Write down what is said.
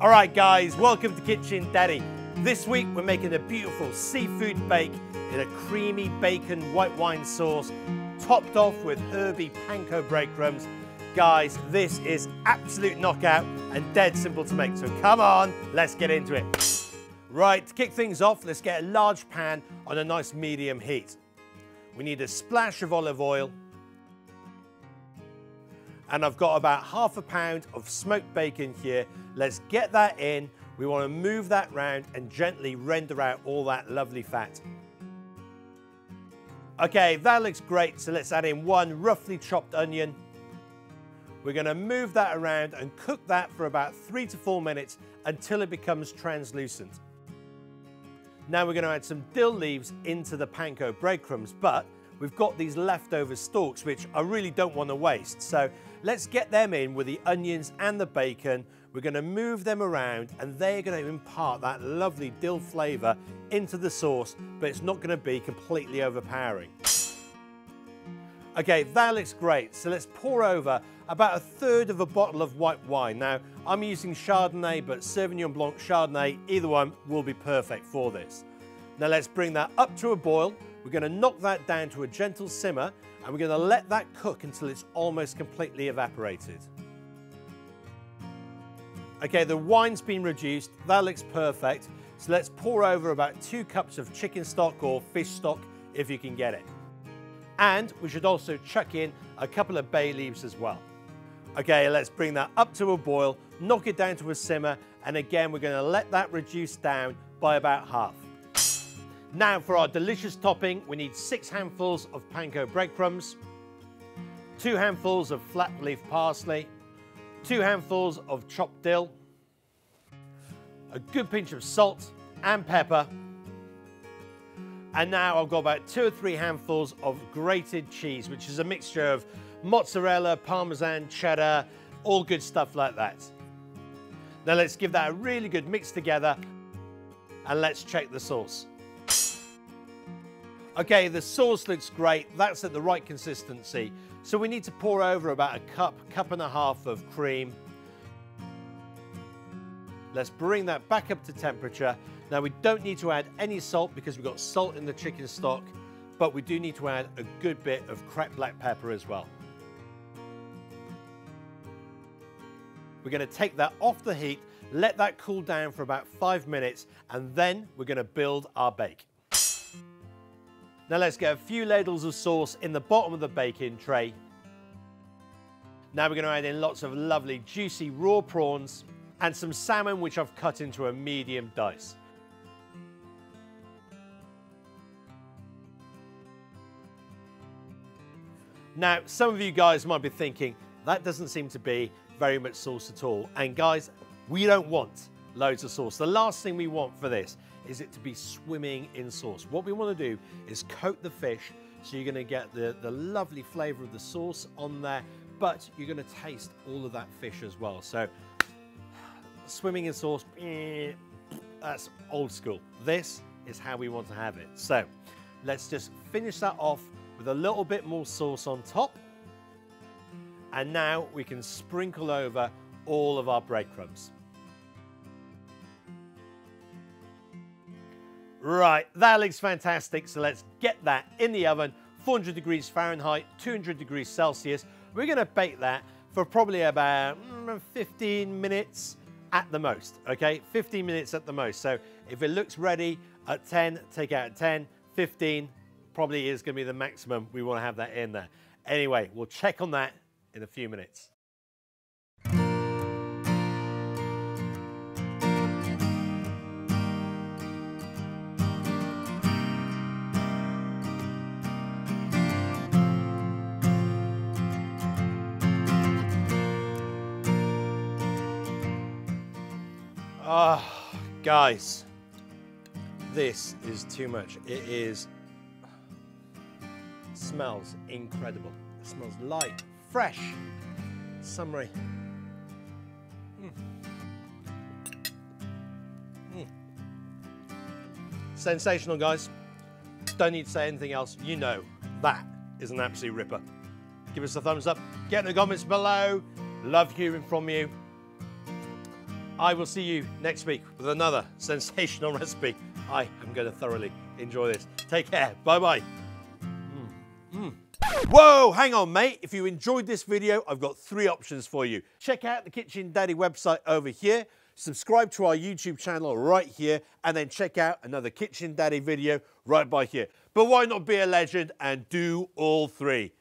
All right, guys, welcome to Kitchen Daddy. This week, we're making a beautiful seafood bake in a creamy bacon white wine sauce, topped off with herby panko breadcrumbs. Guys, this is absolute knockout and dead simple to make, so come on, let's get into it. Right, to kick things off, let's get a large pan on a nice medium heat. We need a splash of olive oil, and I've got about ½ a pound of smoked bacon here. Let's get that in. We want to move that round and gently render out all that lovely fat. Okay, that looks great, so let's add in one roughly chopped onion. We're going to move that around and cook that for about 3 to 4 minutes until it becomes translucent. Now we're going to add some dill leaves into the panko breadcrumbs, but we've got these leftover stalks which I really don't want to waste. So let's get them in with the onions and the bacon. We're going to move them around and they're going to impart that lovely dill flavour into the sauce, but it's not going to be completely overpowering. Okay, that looks great. So let's pour over about 1/3 of a bottle of white wine. Now, I'm using Chardonnay, but Sauvignon Blanc, Chardonnay, either one will be perfect for this. Now let's bring that up to a boil. We're going to knock that down to a gentle simmer, and we're going to let that cook until it's almost completely evaporated. Okay, the wine's been reduced. That looks perfect. So let's pour over about 2 cups of chicken stock or fish stock if you can get it. And we should also chuck in a couple of bay leaves as well. Okay, let's bring that up to a boil, knock it down to a simmer, and again, we're going to let that reduce down by about half. Now for our delicious topping, we need 6 handfuls of panko breadcrumbs, 2 handfuls of flat leaf parsley, 2 handfuls of chopped dill, a good pinch of salt and pepper, and now I've got about 2 or 3 handfuls of grated cheese, which is a mixture of mozzarella, parmesan, cheddar, all good stuff like that. Now let's give that a really good mix together and let's check the sauce. Okay, the sauce looks great. That's at the right consistency. So we need to pour over about a cup and a half of cream. Let's bring that back up to temperature. Now we don't need to add any salt because we've got salt in the chicken stock, but we do need to add a good bit of cracked black pepper as well. We're going to take that off the heat, let that cool down for about 5 minutes, and then we're going to build our bake. Now let's get a few ladles of sauce in the bottom of the baking tray. Now we're going to add in lots of lovely juicy raw prawns and some salmon which I've cut into a medium dice. Now some of you guys might be thinking, that doesn't seem to be very much sauce at all. And guys, we don't want loads of sauce. The last thing we want for this is it to be swimming in sauce. What we want to do is coat the fish so you're going to get the lovely flavour of the sauce on there, but you're going to taste all of that fish as well. So swimming in sauce, that's old school. This is how we want to have it. So let's just finish that off with a little bit more sauce on top. And now we can sprinkle over all of our breadcrumbs. Right, that looks fantastic. So let's get that in the oven, 400 degrees Fahrenheit, 200 degrees Celsius. We're going to bake that for probably about 15 minutes at the most, okay? 15 minutes at the most. So if it looks ready at 10, take out at 10, 15, probably is going to be the maximum we want to have that in there. Anyway, we'll check on that in a few minutes. Oh, guys, this is too much. It smells incredible. It smells light, fresh, summery. Sensational, guys. Don't need to say anything else. You know that is an absolute ripper. Give us a thumbs up. Get in the comments below. Love hearing from you. I will see you next week with another sensational recipe. I am going to thoroughly enjoy this. Take care. Bye-bye. Whoa, hang on, mate. If you enjoyed this video, I've got 3 options for you. Check out the Kitchen Daddy website over here, subscribe to our YouTube channel right here, and then check out another Kitchen Daddy video right by here. But why not be a legend and do all 3?